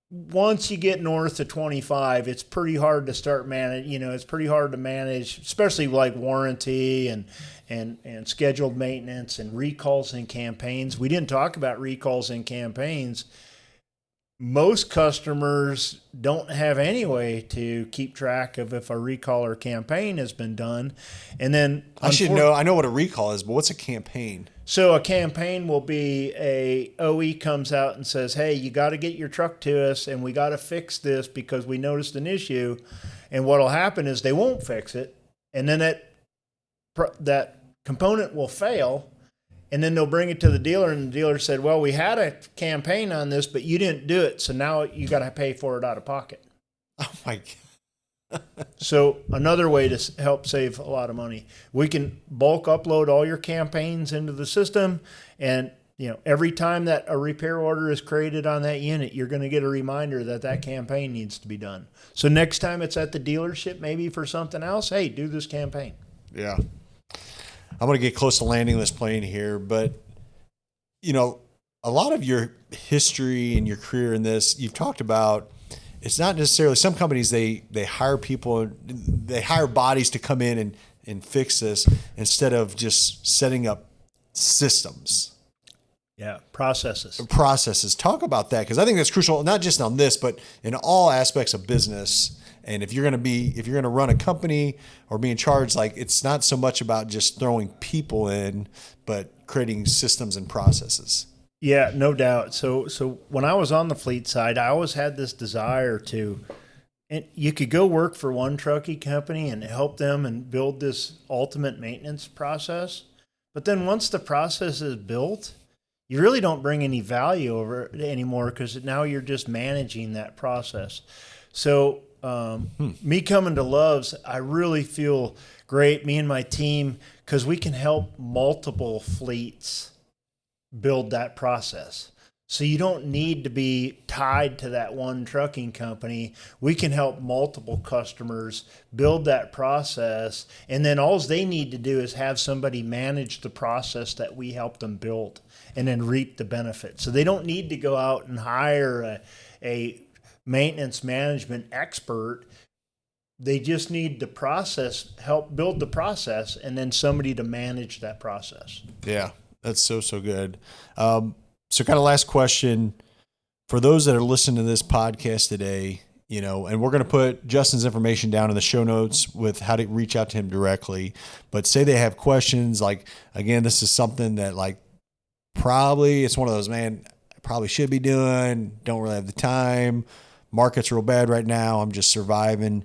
once you get north of 25, it's pretty hard to start manage. It's pretty hard to manage, especially like warranty and scheduled maintenance and recalls and campaigns. We didn't talk about recalls and campaigns. Most customers don't have any way to keep track of if a recall or campaign has been done. And then I know what a recall is, but what's a campaign? So a campaign will be a OE comes out and says, hey, you got to get your truck to us and we got to fix this because we noticed an issue. And what'll happen is they won't fix it. And then that component will fail. And then they'll bring it to the dealer and the dealer said, well, we had a campaign on this, but you didn't do it. So now you got to pay for it out of pocket. Oh my God. So another way to help save a lot of money, we can bulk upload all your campaigns into the system. And, every time that a repair order is created on that unit, you're going to get a reminder that campaign needs to be done. So next time it's at the dealership, maybe for something else, hey, do this campaign. Yeah. I'm going to get close to landing this plane here, but a lot of your history and your career in this, you've talked about, it's not necessarily some companies, they hire people, they hire bodies to come in and fix this instead of just setting up systems. Yeah, processes. Talk about that, because I think that's crucial, not just on this, but in all aspects of business. And if you're going to run a company or be in charge, like it's not so much about just throwing people in, but creating systems and processes. Yeah, no doubt. So when I was on the fleet side, I always had this desire and you could go work for one trucking company and help them and build this ultimate maintenance process. But then once the process is built, you really don't bring any value over it anymore because now you're just managing that process. So me coming to Love's, I really feel great, me and my team, because we can help multiple fleets build that process. So you don't need to be tied to that one trucking company. We can help multiple customers build that process. And then all they need to do is have somebody manage the process that we help them build and then reap the benefits. So they don't need to go out and hire a maintenance management expert. They just need the process, help build the process, and then somebody to manage that process. Yeah. That's so good. So kind of last question for those that are listening to this podcast today, and we're going to put Justin's information down in the show notes with how to reach out to him directly. But say they have questions, like, again, this is something that probably it's one of those, man, I probably should be doing, don't really have the time. Market's real bad right now. I'm just surviving.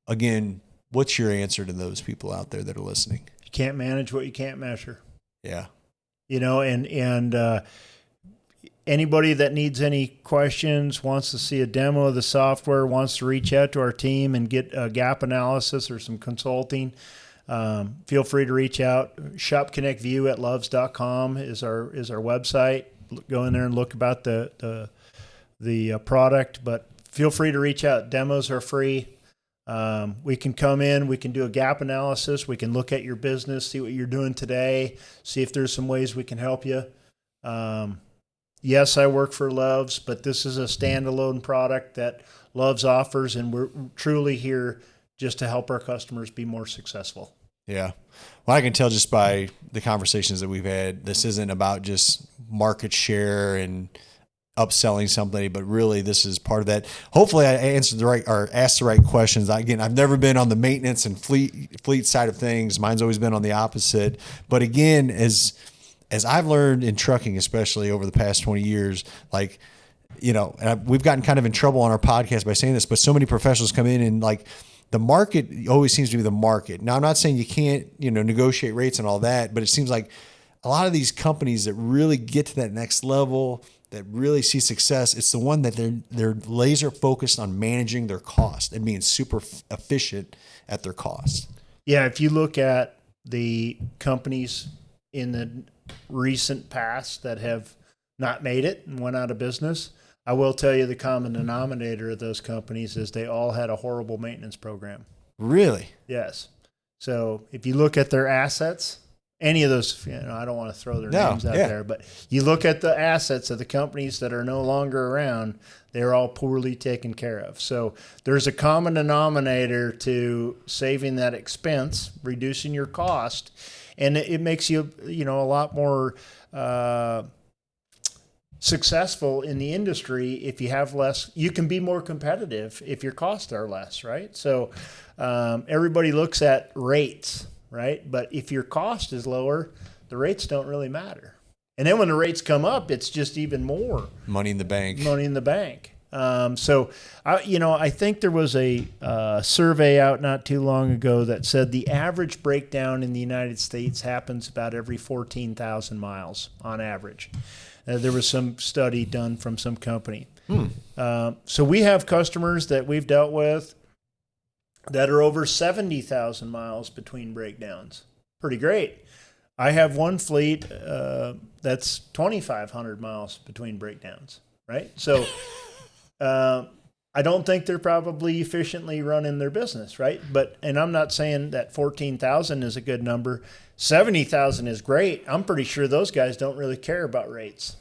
Again, what's your answer to those people out there that are listening? You can't manage what you can't measure. Yeah. And anybody that needs any questions, wants to see a demo of the software, wants to reach out to our team and get a gap analysis or some consulting, feel free to reach out. shopconnectview@loves.com is our website. Go in there and look about the product, but feel free to reach out. Demos are free. We can come in, we can do a gap analysis, we can look at your business, see what you're doing today, see if there's some ways we can help you. Yes, I work for Love's, but this is a standalone product that Love's offers, and we're truly here just to help our customers be more successful. Yeah. Well, I can tell just by the conversations that we've had, this isn't about just market share and upselling somebody, but really this is part of that. Hopefully I answered asked the right questions. Again, I've never been on the maintenance and fleet side of things. Mine's always been on the opposite. But again, as I've learned in trucking, especially over the past 20 years, we've gotten kind of in trouble on our podcast by saying this, but so many professionals come in and the market always seems to be the market. Now, I'm not saying you can't, negotiate rates and all that, but it seems like a lot of these companies that really get to that next level, that really see success, it's the one that they're laser focused on managing their cost and being super efficient at their cost. Yeah, if you look at the companies in the recent past that have not made it and went out of business. I will tell you the common denominator of those companies is they all had a horrible maintenance program. Really? Yes. So if you look at their assets, any of those, I don't want to throw their names out there, but you look at the assets of the companies that are no longer around, they're all poorly taken care of. So there's a common denominator to saving that expense, reducing your cost, and it makes you, a lot more successful in the industry if you have less. You can be more competitive if your costs are less, right? So everybody looks at rates, right? But if your cost is lower, the rates don't really matter. And then when the rates come up, it's just even more money in the bank. So I think there was a survey out not too long ago that said the average breakdown in the United States happens about every 14,000 miles on average. There was some study done from some company. So we have customers that we've dealt with that are over 70,000 miles between breakdowns. Pretty great. I have one fleet that's 2,500 miles between breakdowns, right? So I don't think they're probably efficiently running their business, right? And I'm not saying that 14,000 is a good number. 70,000 is great. I'm pretty sure those guys don't really care about rates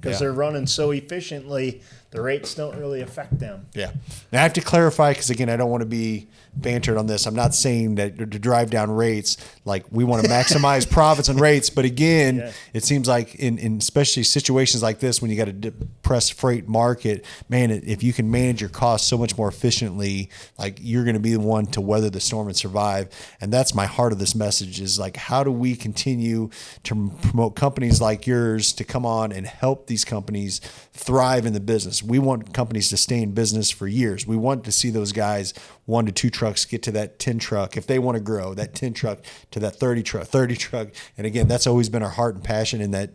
because they're running so efficiently, the rates don't really affect them. Yeah. Now I have to clarify because, again, I don't want to be bantered on this. I'm not saying that to drive down rates, like we want to maximize profits and rates. But again, it seems like in especially situations like this, when you got a depressed freight market, man, if you can manage your costs so much more efficiently, like you're going to be the one to weather the storm and survive. And that's my heart of this message is like, how do we continue to promote companies like yours to come on and help these companies thrive in the business? We want companies to stay in business for years. We want to see those guys 1 to 2 trucks get to that 10 truck. If they want to grow, that 10 truck to that 30 truck. And again, that's always been our heart and passion in that,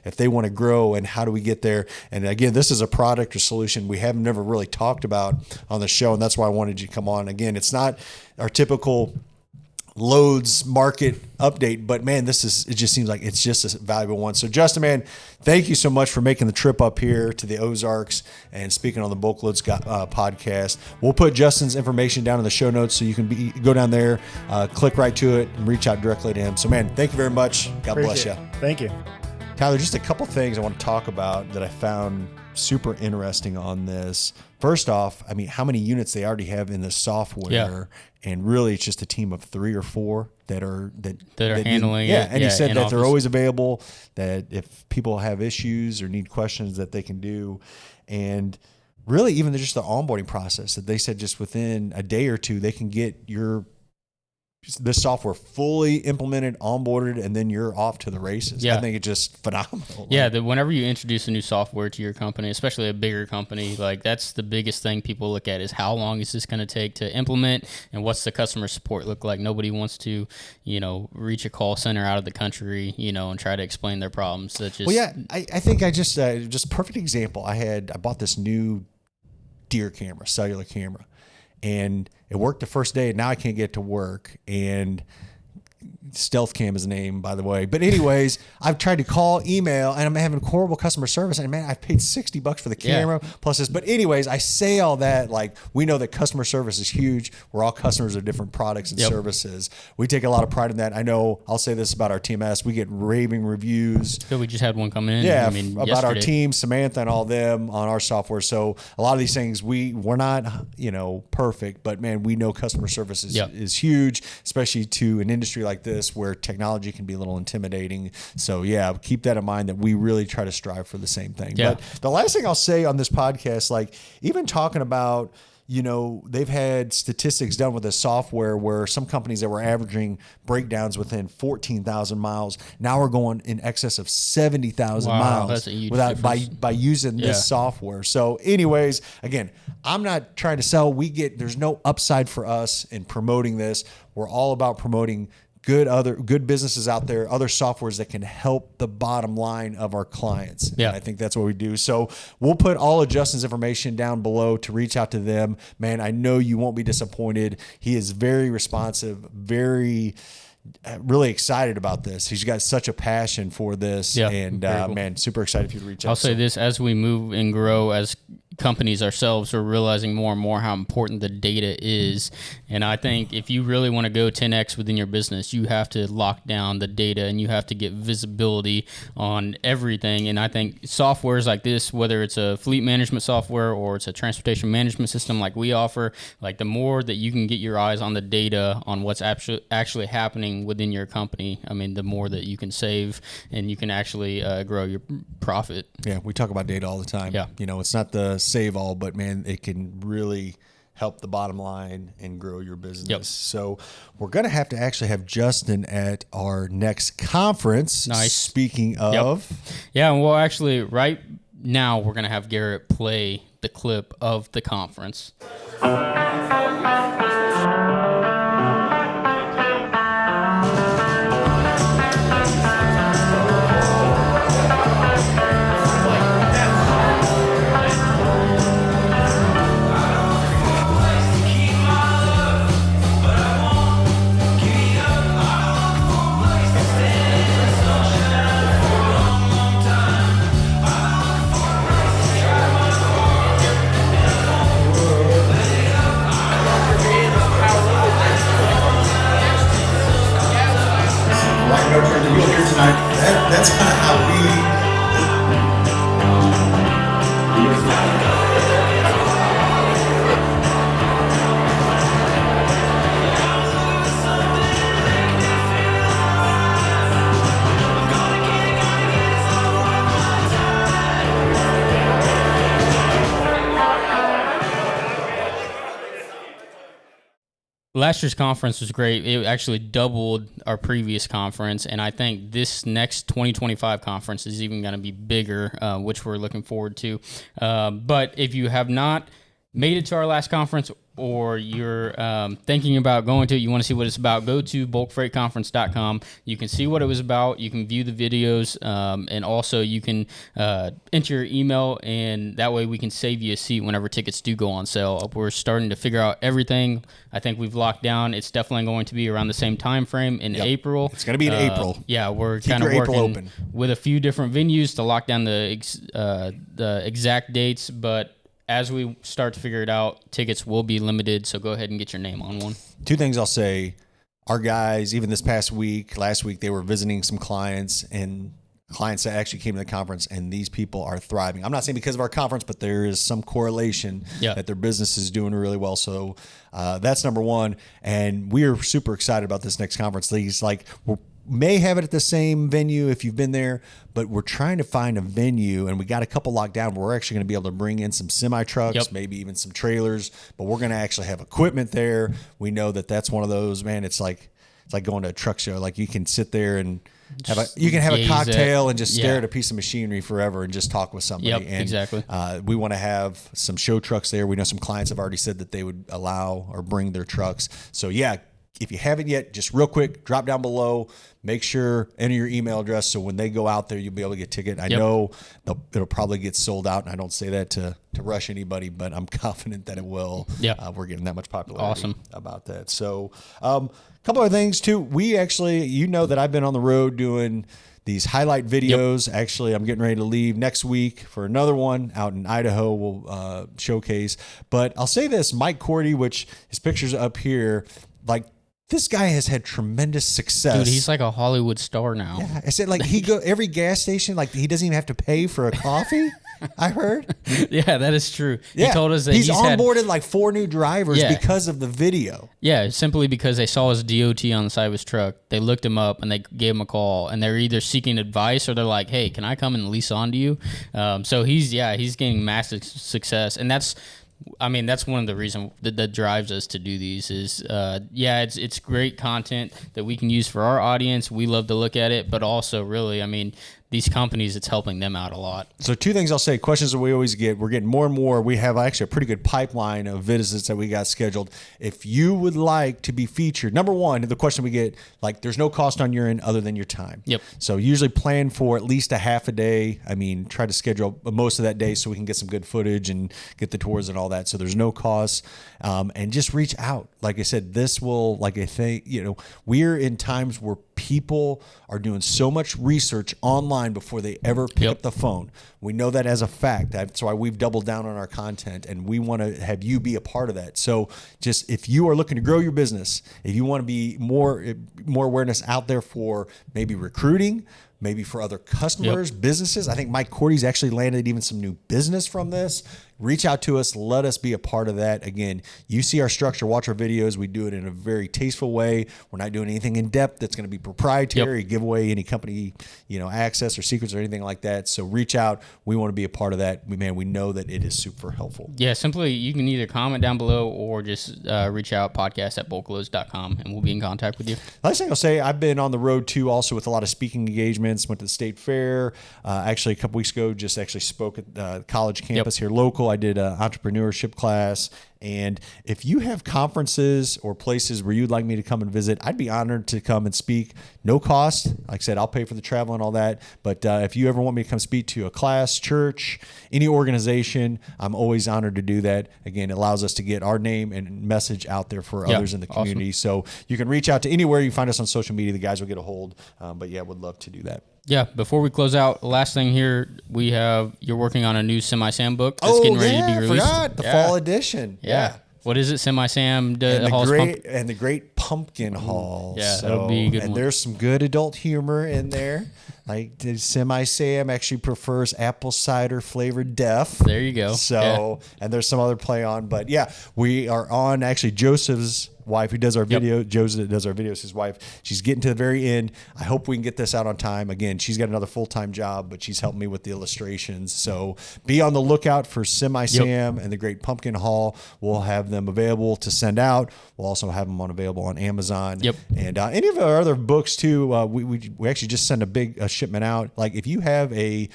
if they want to grow and how do we get there? And again, this is a product or solution we have never really talked about on the show. And that's why I wanted you to come on. Again, it's not our typical loads market update, but man, it just seems like it's just a valuable one. So Justin, man, thank you so much for making the trip up here to the Ozarks and speaking on the BulkLoads podcast. We'll put Justin's information down in the show notes so you can go down there, click right to it and reach out directly to him. So man, thank you very much. God bless you. Thank you. Tyler, just a couple things I want to talk about that I found super interesting on this. First off, I mean, how many units they already have in the software, and really it's just a team of 3 or 4 that are handling it. Yeah, and you said that they're always available, that if people have issues or need questions that they can do. And really even just the onboarding process that they said just within a day or 2, they can get this software fully implemented, onboarded, and then you're off to the races. I think it's just phenomenal. Yeah, whenever you introduce a new software to your company, especially a bigger company, like that's the biggest thing people look at is how long is this going to take to implement and what's the customer support look like. Nobody wants to, reach a call center out of the country, and try to explain their problems. I think I just perfect example. I bought this new deer camera, cellular camera, and it worked the first day, and now I can't get to work. And Stealth Cam is the name, by the way. But anyways, I've tried to call, email, and I'm having horrible customer service. And man, I paid $60 for the camera plus this. But anyways, I say all that like we know that customer service is huge. We're all customers of different products and services. We take a lot of pride in that. I know I'll say this about our TMS. We get raving reviews. So we just had one come in. Yeah, about our team, Samantha and all them on our software. So a lot of these things we're not perfect, but man, we know customer service is huge, especially to an industry like this where technology can be a little intimidating. So yeah, keep that in mind that we really try to strive for the same thing. But the last thing I'll say on this podcast, like even talking about, they've had statistics done with this software where some companies that were averaging breakdowns within 14,000 miles now are going in excess of 70,000 miles that's a huge difference. by using this software. So anyways, again, I'm not trying to sell. There's no upside for us in promoting this. We're all about promoting good businesses out there, other softwares that can help the bottom line of our clients. Yeah. And I think that's what we do. So we'll put all of Justin's information down below to reach out to them. Man, I know you won't be disappointed. He is very responsive, very really excited about this. He's got such a passion for this, and cool. man, super excited for you to reach out. I'll say this, as we move and grow as companies ourselves, we're realizing more and more how important the data is. And I think if you really want to go 10x within your business, you have to lock down the data and you have to get visibility on everything. And I think softwares like this, whether it's a fleet management software or it's a transportation management system like we offer, like the more that you can get your eyes on the data on what's actually happening within your company, I mean, the more that you can save and you can actually grow your profit. Yeah, we talk about data all the time. Yeah. You know, it's not the save all, but man, it can really help the bottom line and grow your business. Yep. So we're going to actually have Justin at our next conference. Nice. Speaking of. Yeah, well, actually, right now we're going to have Garrett play the clip of the conference. That's kind of how we. Last year's conference was great. It actually doubled our previous conference, and I think this next 2025 conference is even going to be bigger, which we're looking forward to. But if you have not made it to our last conference, or you're thinking about going to it, you want to see what it's about, go to bulkfreightconference.com. You can see what it was about. You can view the videos, and also you can enter your email, and that way we can save you a seat whenever tickets do go on sale. We're starting to figure out everything. I think we've locked down. It's definitely going to be around the same time frame in April. It's going to be in April. Yeah, we're Keep kind of your April working open with a few different venues to lock down the exact dates, but as we start to figure it out, tickets will be limited, so go ahead and get your name on one. Two things I'll say. Our guys, even this last week, they were visiting some clients, and clients that actually came to the conference, and these people are thriving. I'm not saying because of our conference, but there is some correlation that their business is doing really well. So that's number one. And we are super excited about this next conference. We may have it at the same venue if you've been there, but we're trying to find a venue, and we got a couple locked down where we're actually going to be able to bring in some semi trucks, maybe even some trailers, but we're going to actually have equipment there. We know that that's one of those, man, it's like going to a truck show. Like you can sit there and have a cocktail and just stare at a piece of machinery forever and just talk with somebody. Yep, and exactly. We want to have some show trucks there. We know some clients have already said that they would allow or bring their trucks. So yeah, if you haven't yet, just real quick, drop down below, make sure, enter your email address, so when they go out there, you'll be able to get a ticket. I know it'll probably get sold out, and I don't say that to rush anybody, but I'm confident that it will. Yeah. We're getting that much popularity about that. So a couple of things, too. We actually, that I've been on the road doing these highlight videos. Actually, I'm getting ready to leave next week for another one out in Idaho. We'll showcase. But I'll say this, Mike Cordy, which his picture's up here, this guy has had tremendous success. Dude, he's like a Hollywood star now. Yeah, I said he go every gas station, he doesn't even have to pay for a coffee. I heard. Yeah, that is true. Yeah. He told us that he's onboarded 4 new drivers Yeah. because of the video. Yeah, simply because they saw his DOT on the side of his truck. They looked him up and they gave him a call, and they're either seeking advice or they're like, "Hey, can I come and lease onto you?" So he's gaining massive success, and that's one of the reasons that drives us to do these is, it's great content that we can use for our audience. We love to look at it, but also really, these companies, it's helping them out a lot. So 2 things I'll say, questions that we always get. We're getting more and more. We have actually a pretty good pipeline of visits that we got scheduled. If you would like to be featured, number one, the question we get, like, there's no cost on your end other than your time. Yep. So usually plan for at least a half a day. I mean, try to schedule most of that day so we can get some good footage and get the tours and all that. So there's no cost. And just reach out. Like I said, this will, like I think, we're in times where people are doing so much research online before they ever pick up the phone. We know that as a fact. That's why we've doubled down on our content, and we want to have you be a part of that. So just if you are looking to grow your business, if you want to be more awareness out there for maybe recruiting, maybe for other customers, businesses. I think Mike Cordy's actually landed even some new business from this. Reach out to us. Let us be a part of that. Again, you see our structure, watch our videos. We do it in a very tasteful way. We're not doing anything in depth that's going to be proprietary, give away any company, access or secrets or anything like that. So reach out. We want to be a part of that. We know that it is super helpful. Yeah, simply you can either comment down below or just reach out, podcast@bulkloads.com, and we'll be in contact with you. Last thing I'll say, I've been on the road too, also with a lot of speaking engagements. Went to the state fair. Actually, a couple weeks ago, just actually spoke at the college campus here local. I did an entrepreneurship class. And if you have conferences or places where you'd like me to come and visit, I'd be honored to come and speak. No cost. Like I said, I'll pay for the travel and all that. But if you ever want me to come speak to a class, church, any organization, I'm always honored to do that. Again, it allows us to get our name and message out there for others in the community. So you can reach out to anywhere. You find us on social media. The guys will get a hold. But yeah, would love to do that. Yeah, before we close out, last thing here, you're working on a new Semi-Sam book that's getting ready to be released. Forgot the fall edition. Yeah. What is it, Semi-Sam? And the great pumpkin haul. Yeah, that'll be a good one. And there's some good adult humor in there. Like the Semi-Sam actually prefers apple cider flavored death. There you go. So, and there's some other play on. But yeah, we are on actually Joseph's wife who does our video. Joseph does our videos, his wife. She's getting to the very end. I hope we can get this out on time. Again, she's got another full-time job, but she's helping me with the illustrations. So be on the lookout for Semi-Sam and the Great Pumpkin Haul. We'll have them available to send out. We'll also have them available on Amazon. And any of our other books too. We actually just send a big shipment out. Like if you have a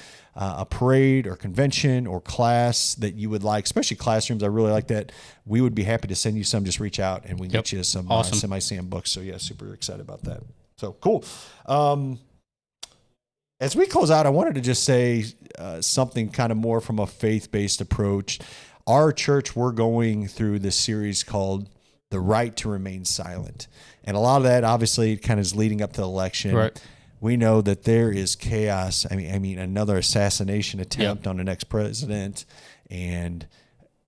parade or convention or class that you would like, especially classrooms, I really like that. We would be happy to send you some. Just reach out and we can get you some Semi-Sam books. So yeah, super excited about that. So cool. As we close out, I wanted to just say something kind of more from a faith-based approach. Our church, we're going through this series called The Right to Remain Silent. And a lot of that obviously kind of is leading up to the election. Right. We know that there is chaos. I mean, another assassination attempt on the next president, and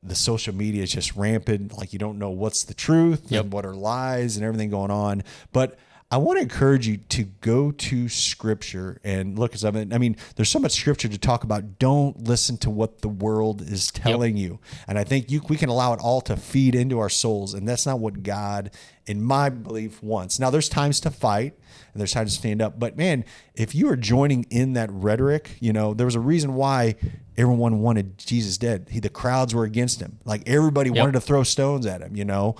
the social media is just rampant. Like you don't know what's the truth and what are lies and everything going on. But I want to encourage you to go to Scripture and look at something. I mean, there's so much Scripture to talk about. Don't listen to what the world is telling you. And I think we can allow it all to feed into our souls, and that's not what God, in my belief, wants. Now, there's times to fight, and there's times to stand up. But, man, if you are joining in that rhetoric, there was a reason why everyone wanted Jesus dead. The crowds were against him. Like, everybody wanted to throw stones at him,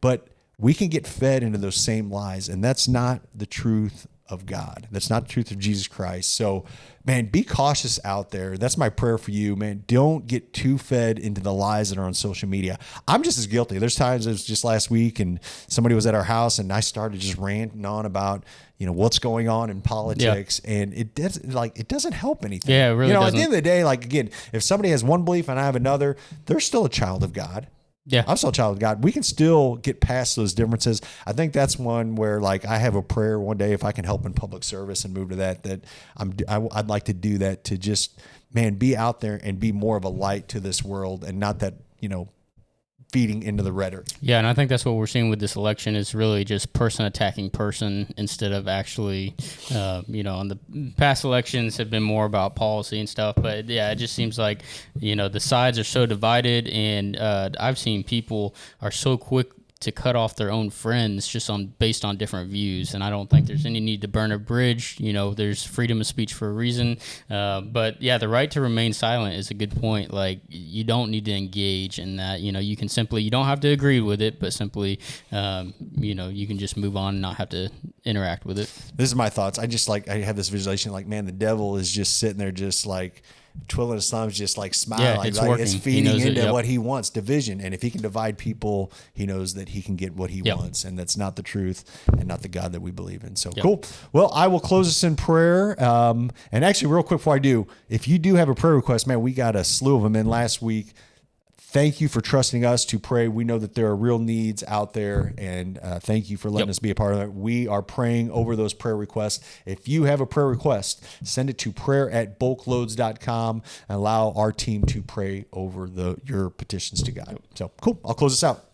But we can get fed into those same lies, and that's not the truth of God. That's not the truth of Jesus Christ. So, man, be cautious out there. That's my prayer for you, man. Don't get too fed into the lies that are on social media. I'm just as guilty. There's times, it was just last week, and somebody was at our house, and I started just ranting on about, what's going on in politics, and it doesn't help anything. Yeah, it really doesn't. At the end of the day, like, again, if somebody has one belief and I have another, they're still a child of God. Yeah, I'm still a child of God. We can still get past those differences. I think that's one where, like, I have a prayer one day, if I can help in public service and move to that I'd like to do that, to just, man, be out there and be more of a light to this world, and not that, feeding into the rhetoric. Yeah, and I think that's what we're seeing with this election is really just person attacking person instead of actually, on the past elections have been more about policy and stuff. But yeah, it just seems like, the sides are so divided, and I've seen people are so quick cut off their own friends just based on different views. And I don't think there's any need to burn a bridge. There's freedom of speech for a reason. But yeah, the right to remain silent is a good point. Like, you don't need to engage in that. You can simply, you don't have to agree with it, but simply, you can just move on and not have to interact with it. This is my thoughts. I have this visualization, like, man, the devil is just sitting there, just like twiddling his thumbs, just like smiling. Yeah, like, it's like working. it's feeding He knows into it, what he wants, division. And if he can divide people, he knows that he can get what he wants. And that's not the truth and not the God that we believe in. So cool. Well, I will close this in prayer. And actually, real quick before I do, if you do have a prayer request, man, we got a slew of them in last week. Thank you for trusting us to pray. We know that there are real needs out there, and thank you for letting us be a part of it. We are praying over those prayer requests. If you have a prayer request, send it to prayer@bulkloads.com and allow our team to pray over your petitions to God. So cool. I'll close this out.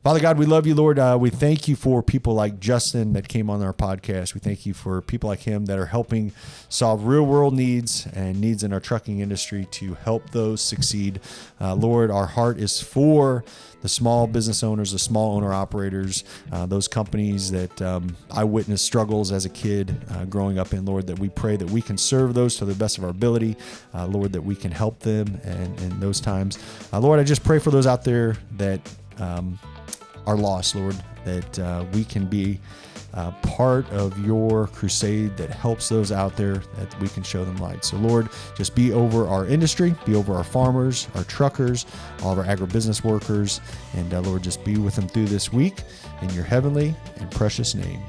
Father God, we love you, Lord. We thank you for people like Justin that came on our podcast. We thank you for people like him that are helping solve real world needs and needs in our trucking industry to help those succeed. Lord, our heart is for the small business owners, the small owner operators, those companies that I witnessed struggles as a kid growing up in, Lord, that we pray that we can serve those to the best of our ability, Lord, that we can help them in those times. Lord, I just pray for those out there that are lost, Lord, that we can be part of your crusade that helps those out there, that we can show them light. So, Lord, just be over our industry, be over our farmers, our truckers, all of our agribusiness workers, and Lord, just be with them through this week in your heavenly and precious name.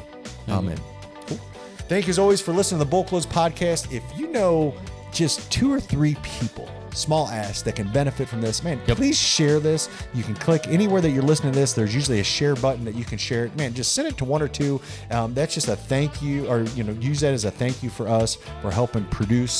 Amen. Cool. Thank you as always for listening to the BulkLoads Podcast. If you know just 2 or 3 people, small ass, that can benefit from this, man, please share this. You can click anywhere that you're listening to this. There's usually a share button that you can share it. Man, just send it to 1 or 2. That's just a thank you, or use that as a thank you for us for helping produce